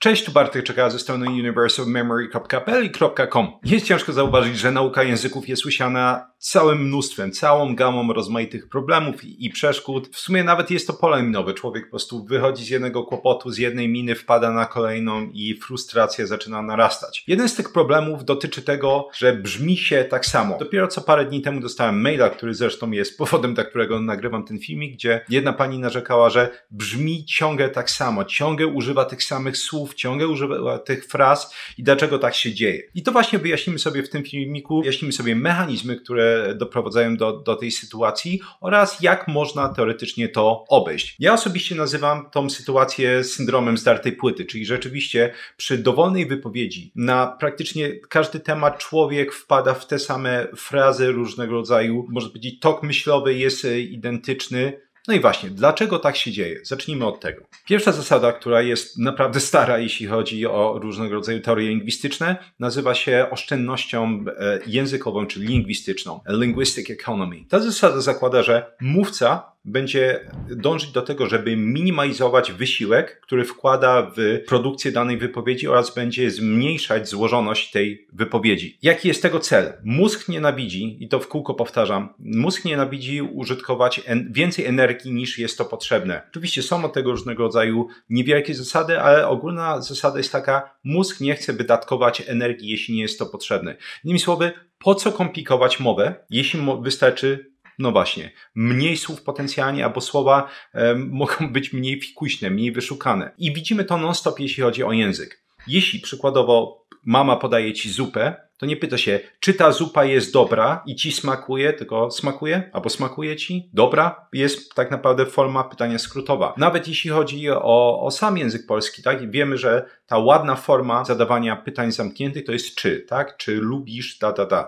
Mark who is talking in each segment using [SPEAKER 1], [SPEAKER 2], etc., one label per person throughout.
[SPEAKER 1] Cześć, tu Bartek Czeka ze strony universalmemory.pl.com. Jest ciężko zauważyć, że nauka języków jest łysiana całym mnóstwem, całą gamą rozmaitych problemów i przeszkód. W sumie nawet jest to pole minowe. Człowiek po prostu wychodzi z jednego kłopotu, z jednej miny wpada na kolejną i frustracja zaczyna narastać. Jeden z tych problemów dotyczy tego, że brzmi się tak samo. Dopiero co parę dni temu dostałem maila, który zresztą jest powodem, dla którego nagrywam ten filmik, gdzie jedna pani narzekała, że brzmi ciągle tak samo, ciągle używa tych samych słów, ciągle używa tych fraz i dlaczego tak się dzieje. I to właśnie wyjaśnimy sobie w tym filmiku, wyjaśnimy sobie mechanizmy, które doprowadzają do tej sytuacji oraz jak można teoretycznie to obejść. Ja osobiście nazywam tą sytuację syndromem zdartej płyty, czyli rzeczywiście przy dowolnej wypowiedzi na praktycznie każdy temat człowiek wpada w te same frazy różnego rodzaju, można powiedzieć tok myślowy jest identyczny. No i właśnie, dlaczego tak się dzieje? Zacznijmy od tego. Pierwsza zasada, która jest naprawdę stara, jeśli chodzi o różnego rodzaju teorie lingwistyczne, nazywa się oszczędnością językową czy lingwistyczną, linguistic economy. Ta zasada zakłada, że mówca będzie dążyć do tego, żeby minimalizować wysiłek, który wkłada w produkcję danej wypowiedzi oraz będzie zmniejszać złożoność tej wypowiedzi. Jaki jest tego cel? Mózg nienawidzi, i to w kółko powtarzam, mózg nienawidzi użytkować więcej energii niż jest to potrzebne. Oczywiście są od tego różnego rodzaju niewielkie zasady, ale ogólna zasada jest taka, mózg nie chce wydatkować energii, jeśli nie jest to potrzebne. Innymi słowy, po co komplikować mowę, jeśli wystarczy no właśnie, mniej słów potencjalnie, albo słowa mogą być mniej fikuśne, mniej wyszukane. I widzimy to non-stop, jeśli chodzi o język. Jeśli przykładowo mama podaje ci zupę, to nie pyta się, czy ta zupa jest dobra i ci smakuje, tylko smakuje, albo smakuje ci, dobra, jest tak naprawdę forma pytania skrótowa. Nawet jeśli chodzi o sam język polski, tak, wiemy, że ta ładna forma zadawania pytań zamkniętych to jest czy, tak, czy lubisz,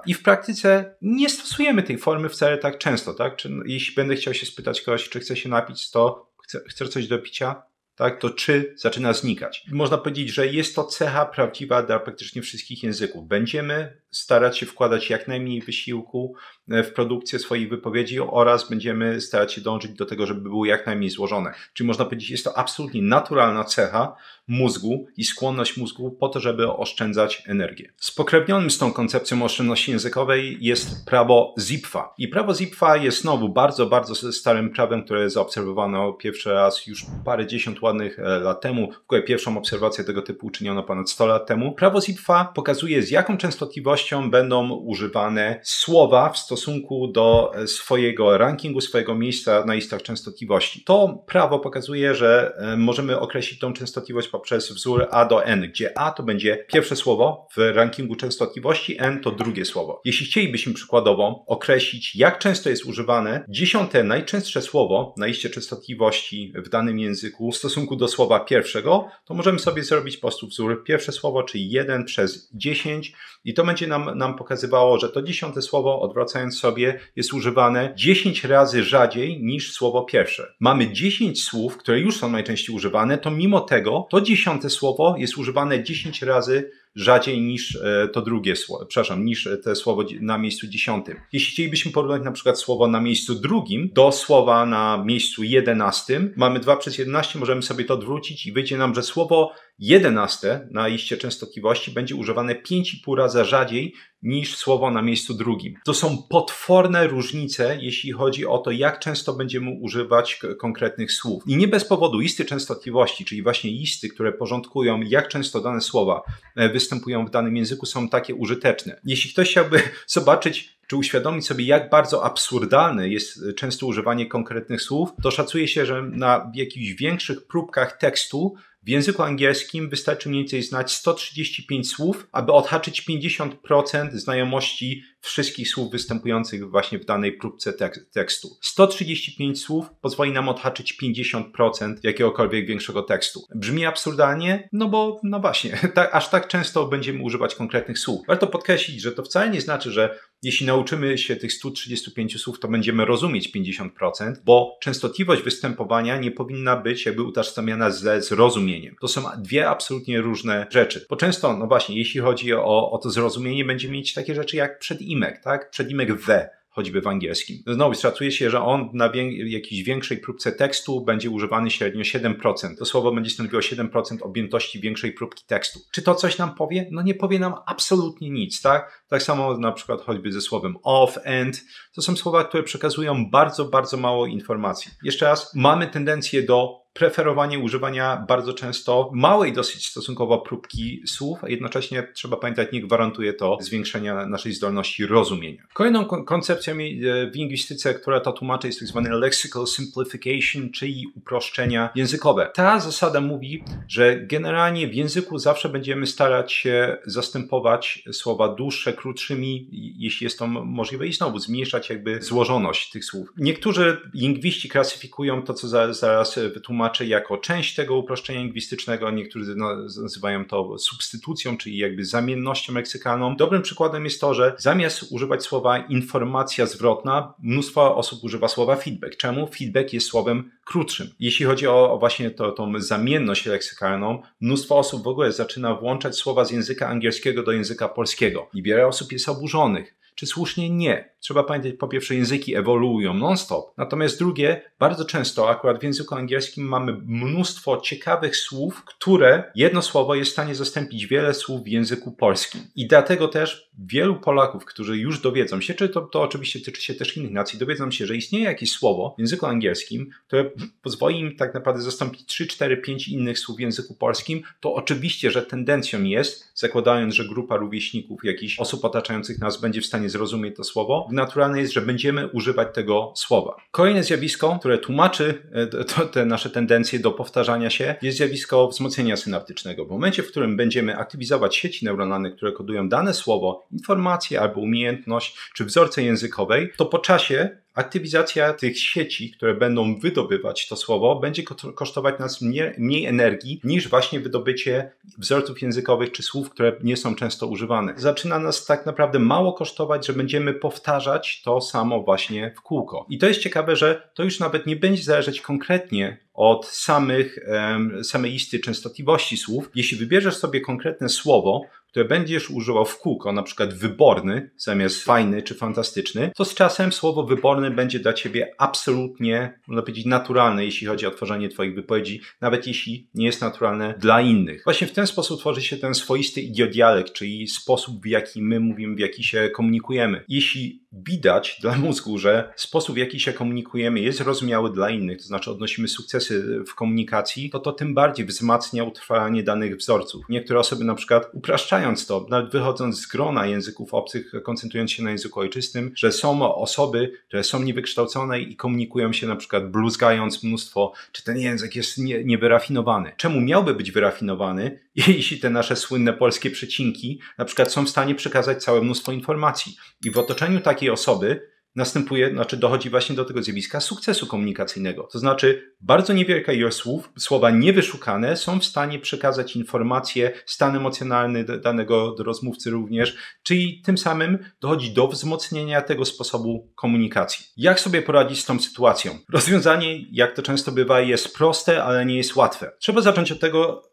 [SPEAKER 1] I w praktyce nie stosujemy tej formy wcale tak często, tak, czy jeśli będę chciał się spytać kogoś, czy chce się napić, to chce coś do picia, tak, to czy zaczyna znikać. Można powiedzieć, że jest to cecha prawdziwa dla praktycznie wszystkich języków. Będziemy starać się wkładać jak najmniej wysiłku w produkcję swojej wypowiedzi oraz będziemy starać się dążyć do tego, żeby były jak najmniej złożone. Czyli można powiedzieć, jest to absolutnie naturalna cecha mózgu i skłonność mózgu po to, żeby oszczędzać energię. Spokrewnionym z tą koncepcją oszczędności językowej jest prawo Zipfa. I prawo Zipfa jest znowu bardzo, bardzo starym prawem, które zaobserwowano pierwszy raz już parędziesiąt ładnych lat temu. W ogóle pierwszą obserwację tego typu uczyniono ponad 100 lat temu. Prawo Zipfa pokazuje, z jaką częstotliwością będą używane słowa w stosunku do swojego rankingu, swojego miejsca na listach częstotliwości. To prawo pokazuje, że możemy określić tą częstotliwość poprzez wzór A do N, gdzie A to będzie pierwsze słowo w rankingu częstotliwości, N to drugie słowo. Jeśli chcielibyśmy przykładowo określić, jak często jest używane 10. najczęstsze słowo na liście częstotliwości w danym języku w stosunku do słowa pierwszego, to możemy sobie zrobić po prostu wzór pierwsze słowo, czyli 1 przez 10 i to będzie nam pokazywało, że to 10. słowo, odwracając sobie, jest używane 10 razy rzadziej niż słowo pierwsze. Mamy 10 słów, które już są najczęściej używane, to mimo tego to 10. słowo jest używane 10 razy rzadziej niż to drugie słowo, niż te słowo na miejscu 10. Jeśli chcielibyśmy porównać na przykład słowo na miejscu drugim do słowa na miejscu 11, mamy 2 przez 11, możemy sobie to odwrócić i wyjdzie nam, że słowo 11 na liście częstotliwości będzie używane 5,5 razy rzadziej niż słowo na miejscu drugim. To są potworne różnice, jeśli chodzi o to, jak często będziemy używać konkretnych słów. I nie bez powodu listy częstotliwości, czyli właśnie listy, które porządkują, jak często dane słowa występują w danym języku, są takie użyteczne. Jeśli ktoś chciałby zobaczyć czy uświadomić sobie, jak bardzo absurdalne jest często używanie konkretnych słów, to szacuje się, że na jakichś większych próbkach tekstu w języku angielskim wystarczy mniej więcej znać 135 słów, aby odhaczyć 50% znajomości wszystkich słów występujących właśnie w danej próbce tekstu. 135 słów pozwoli nam odhaczyć 50% jakiegokolwiek większego tekstu. Brzmi absurdalnie? No bo, no właśnie, aż tak często będziemy używać konkretnych słów. Warto podkreślić, że to wcale nie znaczy, że jeśli nauczymy się tych 135 słów, to będziemy rozumieć 50%, bo częstotliwość występowania nie powinna być jakby utożsamiana ze zrozumieniem. To są dwie absolutnie różne rzeczy. Bo często, no właśnie, jeśli chodzi o to zrozumienie, będziemy mieć takie rzeczy jak przedimek, tak? Przedimek we. choćby w angielskim. Znowu szacuje się, że on na jakiejś większej próbce tekstu będzie używany średnio 7%. To słowo będzie stanowiło 7% objętości większej próbki tekstu. Czy to coś nam powie? No nie powie nam absolutnie nic, tak? Tak samo na przykład choćby ze słowem of, and. To są słowa, które przekazują bardzo, bardzo mało informacji. Jeszcze raz, mamy tendencję do preferowanie używania bardzo często małej dosyć stosunkowo próbki słów, a jednocześnie trzeba pamiętać, nie gwarantuje to zwiększenia naszej zdolności rozumienia. Kolejną koncepcją w lingwistyce, która to tłumaczy, jest tak zwany lexical simplification, czyli uproszczenia językowe. Ta zasada mówi, że generalnie w języku zawsze będziemy starać się zastępować słowa dłuższe krótszymi, jeśli jest to możliwe, i znowu zmniejszać jakby złożoność tych słów. Niektórzy lingwiści klasyfikują to, co zaraz wytłumaczę, jako część tego uproszczenia lingwistycznego, niektórzy nazywają to substytucją, czyli jakby zamiennością leksykalną. Dobrym przykładem jest to, że zamiast używać słowa informacja zwrotna, mnóstwo osób używa słowa feedback. Czemu? Feedback jest słowem krótszym. Jeśli chodzi o właśnie tą zamienność leksykalną, mnóstwo osób w ogóle zaczyna włączać słowa z języka angielskiego do języka polskiego. I wiele osób jest oburzonych. Czy słusznie? Nie. Trzeba pamiętać, po pierwsze, języki ewoluują non-stop. Natomiast drugie, bardzo często akurat w języku angielskim mamy mnóstwo ciekawych słów, które jedno słowo jest w stanie zastąpić wiele słów w języku polskim. I dlatego też wielu Polaków, którzy już dowiedzą się, czy to oczywiście tyczy się też innych nacji, dowiedzą się, że istnieje jakieś słowo w języku angielskim, które pozwoli im tak naprawdę zastąpić 3, 4, 5 innych słów w języku polskim, to oczywiście, że tendencją jest, zakładając, że grupa rówieśników, jakichś osób otaczających nas będzie w stanie zrozumieć to słowo, naturalne jest, że będziemy używać tego słowa. Kolejne zjawisko, które tłumaczy te nasze tendencje do powtarzania się, jest zjawisko wzmocnienia synaptycznego. W momencie, w którym będziemy aktywizować sieci neuronalne, które kodują dane słowo, informację albo umiejętność, czy wzorce językowej, to po czasie aktywizacja tych sieci, które będą wydobywać to słowo, będzie kosztować nas mniej energii niż właśnie wydobycie wzorców językowych czy słów, które nie są często używane. Zaczyna nas tak naprawdę mało kosztować, że będziemy powtarzać to samo właśnie w kółko. I to jest ciekawe, że to już nawet nie będzie zależeć konkretnie od samej listy częstotliwości słów. Jeśli wybierzesz sobie konkretne słowo, które będziesz używał w kółko, na przykład wyborny zamiast fajny czy fantastyczny, to z czasem słowo wyborny będzie dla ciebie absolutnie, można powiedzieć, naturalne, jeśli chodzi o tworzenie twoich wypowiedzi, nawet jeśli nie jest naturalne dla innych. Właśnie w ten sposób tworzy się ten swoisty idiodialekt, czyli sposób, w jaki my mówimy, w jaki się komunikujemy. Jeśli widać dla mózgu, że sposób, w jaki się komunikujemy, jest zrozumiały dla innych, to znaczy odnosimy sukcesy w komunikacji, to tym bardziej wzmacnia utrwalanie danych wzorców. Niektóre osoby na przykład upraszczając to, nawet wychodząc z grona języków obcych, koncentrując się na języku ojczystym, że są osoby, które są niewykształcone i komunikują się na przykład bluzgając mnóstwo, czy ten język jest niewyrafinowany. Czemu miałby być wyrafinowany, jeśli te nasze słynne polskie przecinki na przykład są w stanie przekazać całe mnóstwo informacji? I w otoczeniu takiej osoby dochodzi właśnie do tego zjawiska sukcesu komunikacyjnego. To znaczy bardzo niewielka ilość słów, słowa niewyszukane są w stanie przekazać informacje, stan emocjonalny danego rozmówcy również, czyli tym samym dochodzi do wzmocnienia tego sposobu komunikacji. Jak sobie poradzić z tą sytuacją? Rozwiązanie, jak to często bywa, jest proste, ale nie jest łatwe. Trzeba zacząć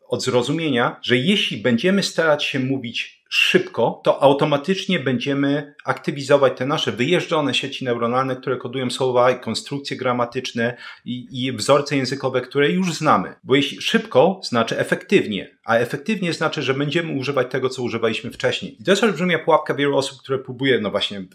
[SPEAKER 1] od zrozumienia, że jeśli będziemy starać się mówić szybko, to automatycznie będziemy aktywizować te nasze wyjeżdżone sieci neuronalne, które kodują słowa i konstrukcje gramatyczne i wzorce językowe, które już znamy. Bo jeśli szybko znaczy efektywnie, a efektywnie znaczy, że będziemy używać tego, co używaliśmy wcześniej. I to jest olbrzymia pułapka wielu osób, które próbuje,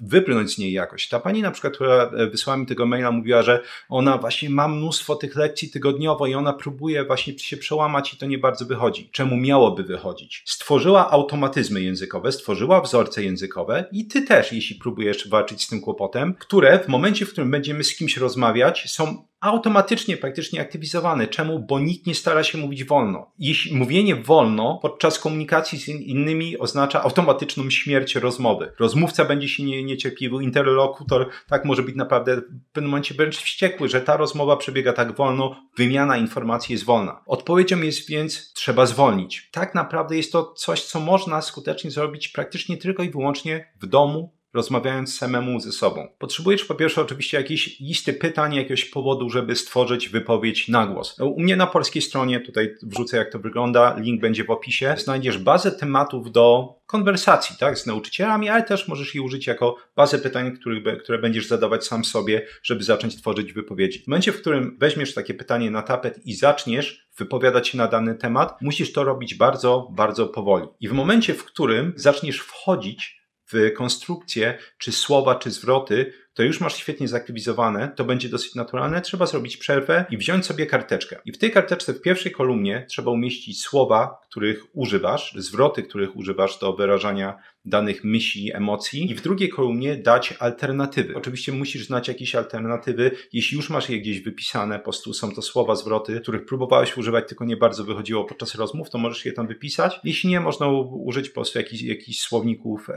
[SPEAKER 1] wybrnąć z niej jakoś. Ta pani na przykład, która wysłała mi tego maila, mówiła, że ona właśnie ma mnóstwo tych lekcji tygodniowo i ona próbuje właśnie się przełamać i to nie bardzo wychodzi. Czemu miałoby wychodzić? Stworzyła automatyzmy językowe, stworzyła wzorce językowe i ty też, jeśli próbujesz walczyć z tym kłopotem, które w momencie, w którym będziemy z kimś rozmawiać, są automatycznie praktycznie aktywizowane. Czemu? Bo nikt nie stara się mówić wolno. Jeśli mówienie wolno podczas komunikacji z innymi oznacza automatyczną śmierć rozmowy. Rozmówca będzie się niecierpliwy, interlokutor tak może być naprawdę w pewnym momencie wręcz wściekły, że ta rozmowa przebiega tak wolno, wymiana informacji jest wolna. Odpowiedzią jest więc trzeba zwolnić. Tak naprawdę jest to coś, co można skutecznie zrobić praktycznie tylko i wyłącznie w domu, rozmawiając samemu ze sobą. Potrzebujesz po pierwsze oczywiście jakiejś listy pytań, jakiegoś powodu, żeby stworzyć wypowiedź na głos. U mnie na polskiej stronie, tutaj wrzucę jak to wygląda, link będzie w opisie, znajdziesz bazę tematów do konwersacji, tak, z nauczycielami, ale też możesz je użyć jako bazę pytań, które będziesz zadawać sam sobie, żeby zacząć tworzyć wypowiedzi. W momencie, w którym weźmiesz takie pytanie na tapet i zaczniesz wypowiadać się na dany temat, musisz to robić bardzo, bardzo powoli. I w momencie, w którym zaczniesz wchodzić w konstrukcję, czy słowa, czy zwroty, to już masz świetnie zaktywizowane, to będzie dosyć naturalne, trzeba zrobić przerwę i wziąć sobie karteczkę. I w tej karteczce w pierwszej kolumnie trzeba umieścić słowa, których używasz, zwroty, których używasz do wyrażania danych myśli, emocji i w drugiej kolumnie dać alternatywy. Oczywiście musisz znać jakieś alternatywy, jeśli już masz je gdzieś wypisane, po prostu są to słowa, zwroty, których próbowałeś używać, tylko nie bardzo wychodziło podczas rozmów, to możesz je tam wypisać. Jeśli nie, można użyć po prostu jakichś słowników,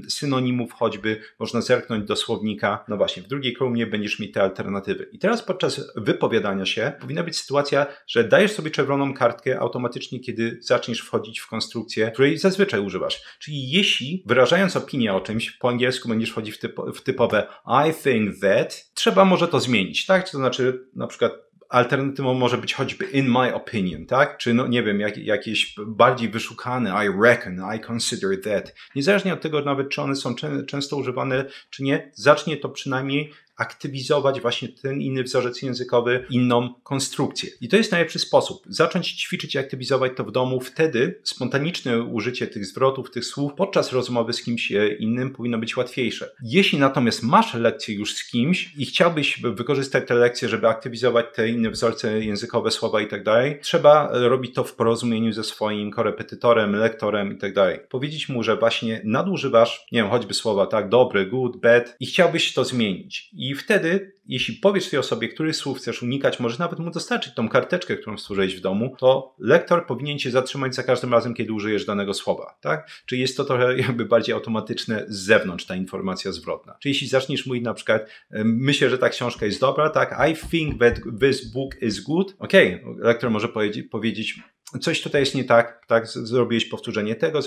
[SPEAKER 1] synonimów choćby, można zerknąć do słownika. No właśnie, w drugiej kolumnie będziesz mieć te alternatywy. I teraz podczas wypowiadania się powinna być sytuacja, że dajesz sobie czerwoną kartkę automatycznie, kiedy zaczniesz wchodzić w konstrukcję, której zazwyczaj używasz. Czyli jeśli wyrażając opinię o czymś, po angielsku będziesz wchodzić w typowe I think that, trzeba może to zmienić, tak? To znaczy na przykład alternatywą może być choćby in my opinion, tak? Czy no nie wiem, jakieś bardziej wyszukane I reckon, I consider that. Niezależnie od tego nawet, czy one są często używane, czy nie, zacznie to przynajmniej aktywizować właśnie ten inny wzorzec językowy, inną konstrukcję. I to jest najlepszy sposób. Zacząć ćwiczyć i aktywizować to w domu. Wtedy spontaniczne użycie tych zwrotów, tych słów podczas rozmowy z kimś innym powinno być łatwiejsze. Jeśli natomiast masz lekcję już z kimś i chciałbyś wykorzystać tę lekcję, żeby aktywizować te inne wzorce językowe, słowa i tak dalej, trzeba robić to w porozumieniu ze swoim korepetytorem, lektorem i tak dalej. Powiedzieć mu, że właśnie nadużywasz, nie wiem, choćby słowa, tak, dobry, good, bad i chciałbyś to zmienić. I wtedy, jeśli powiesz tej osobie, których słów chcesz unikać, możesz nawet mu dostarczyć tą karteczkę, którą stworzyłeś w domu, to lektor powinien cię zatrzymać za każdym razem, kiedy użyjesz danego słowa, tak? Czyli jest to trochę jakby bardziej automatyczne z zewnątrz ta informacja zwrotna. Czyli jeśli zaczniesz mówić na przykład, myślę, że ta książka jest dobra, tak? I think that this book is good. Okej, lektor może powiedzieć, coś tutaj jest nie tak, tak? Zrobiłeś powtórzenie tego,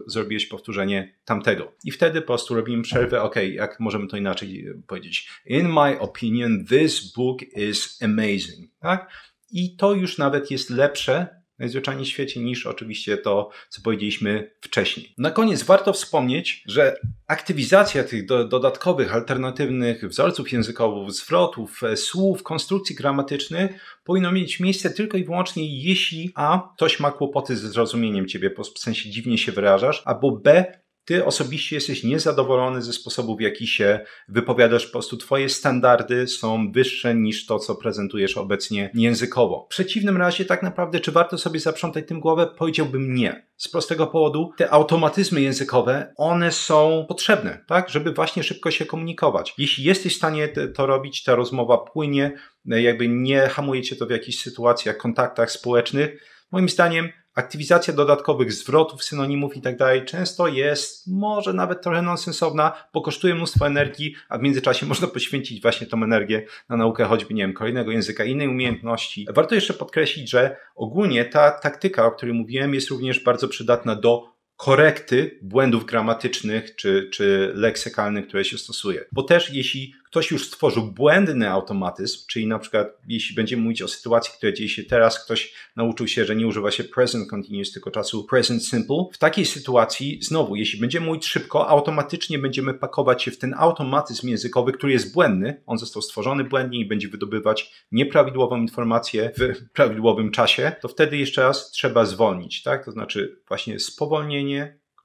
[SPEAKER 1] zrobiłeś powtórzenie tamtego. I wtedy po prostu robimy przerwę, jak możemy to inaczej powiedzieć. In my opinion, this book is amazing, tak? I to już nawet jest lepsze najzwyczajniej w świecie niż oczywiście to, co powiedzieliśmy wcześniej. Na koniec warto wspomnieć, że aktywizacja tych dodatkowych, alternatywnych wzorców językowych, zwrotów, słów, konstrukcji gramatycznych powinno mieć miejsce tylko i wyłącznie jeśli a. ktoś ma kłopoty ze zrozumieniem ciebie, w sensie dziwnie się wyrażasz, albo b. ty osobiście jesteś niezadowolony ze sposobu, w jaki się wypowiadasz. Po prostu twoje standardy są wyższe niż to, co prezentujesz obecnie językowo. W przeciwnym razie tak naprawdę, czy warto sobie zaprzątać tym głowę? Powiedziałbym nie. Z prostego powodu, te automatyzmy językowe, one są potrzebne, tak, żeby właśnie szybko się komunikować. Jeśli jesteś w stanie to robić, ta rozmowa płynie, jakby nie hamuje cię to w jakichś sytuacjach, kontaktach społecznych, moim zdaniem aktywizacja dodatkowych zwrotów, synonimów i tak dalej często jest może nawet trochę nonsensowna, bo kosztuje mnóstwo energii, a w międzyczasie można poświęcić właśnie tą energię na naukę choćby, nie wiem, kolejnego języka, innej umiejętności. Warto jeszcze podkreślić, że ogólnie ta taktyka, o której mówiłem, jest również bardzo przydatna do korekty błędów gramatycznych czy leksykalnych, które się stosuje. Bo też jeśli ktoś już stworzył błędny automatyzm, czyli na przykład jeśli będziemy mówić o sytuacji, która dzieje się teraz, ktoś nauczył się, że nie używa się present continuous, tylko czasu present simple. W takiej sytuacji, znowu, jeśli będziemy mówić szybko, automatycznie będziemy pakować się w ten automatyzm językowy, który jest błędny. On został stworzony błędnie i będzie wydobywać nieprawidłową informację w prawidłowym czasie. To wtedy jeszcze raz trzeba zwolnić, tak? To znaczy właśnie spowolnienie,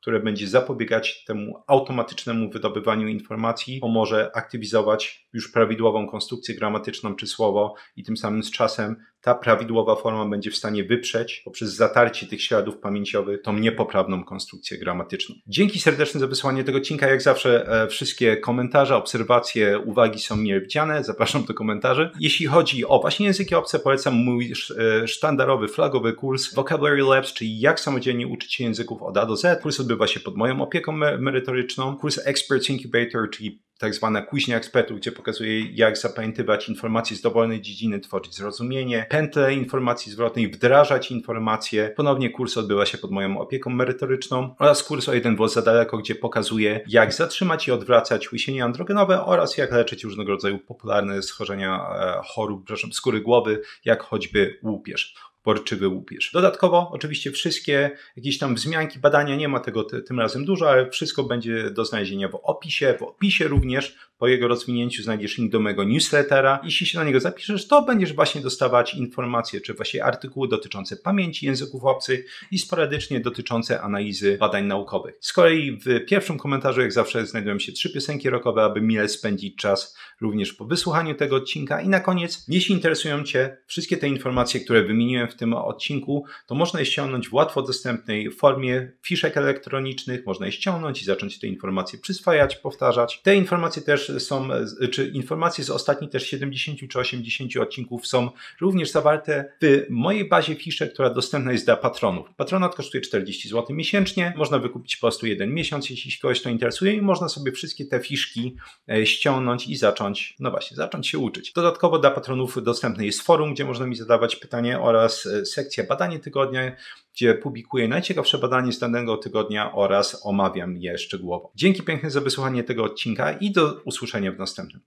[SPEAKER 1] które będzie zapobiegać temu automatycznemu wydobywaniu informacji, pomoże aktywizować już prawidłową konstrukcję gramatyczną czy słowo i tym samym z czasem ta prawidłowa forma będzie w stanie wyprzeć poprzez zatarcie tych śladów pamięciowych tą niepoprawną konstrukcję gramatyczną. Dzięki serdecznie za wysłanie tego odcinka. Jak zawsze wszystkie komentarze, obserwacje, uwagi są mile widziane. Zapraszam do komentarzy. Jeśli chodzi o właśnie języki obce, polecam mój sztandarowy, flagowy kurs Vocabulary Labs, czyli jak samodzielnie uczyć się języków od A do Z. Kurs odbywa się pod moją opieką merytoryczną. Kurs Experts Incubator, czyli tak zwana kuźnia ekspertów, gdzie pokazuję, jak zapamiętywać informacje z dowolnej dziedziny, tworzyć zrozumienie, pętle informacji zwrotnej, wdrażać informacje. Ponownie kurs odbywa się pod moją opieką merytoryczną oraz kurs o jeden włos za daleko, gdzie pokazuję, jak zatrzymać i odwracać łysienie androgenowe oraz jak leczyć różnego rodzaju popularne schorzenia chorób skóry głowy, jak choćby łupież. Porczywy łupież. Dodatkowo oczywiście wszystkie jakieś tam wzmianki, badania, nie ma tego tym razem dużo, ale wszystko będzie do znalezienia w opisie. W opisie również po jego rozwinięciu znajdziesz link do mojego newslettera. Jeśli się na niego zapiszesz, to będziesz właśnie dostawać informacje, czy właśnie artykuły dotyczące pamięci języków obcych i sporadycznie dotyczące analizy badań naukowych. Z kolei w pierwszym komentarzu, jak zawsze, znajdują się 3 piosenki rockowe, aby mile spędzić czas również po wysłuchaniu tego odcinka. I na koniec, jeśli interesują Cię wszystkie te informacje, które wymieniłem w tym odcinku, to można je ściągnąć w łatwo dostępnej formie fiszek elektronicznych, można je ściągnąć i zacząć te informacje przyswajać, powtarzać. Te informacje też są, czy informacje z ostatnich też 70 czy 80 odcinków są również zawarte w mojej bazie fiszek, która dostępna jest dla patronów. Patronat kosztuje 40 zł miesięcznie, można wykupić po prostu 1 miesiąc, jeśli kogoś to interesuje i można sobie wszystkie te fiszki ściągnąć i zacząć się uczyć. Dodatkowo dla patronów dostępne jest forum, gdzie można mi zadawać pytania oraz sekcja badanie tygodnia, gdzie publikuję najciekawsze badanie z danego tygodnia oraz omawiam je szczegółowo. Dzięki piękne za wysłuchanie tego odcinka i do usłyszenia w następnym.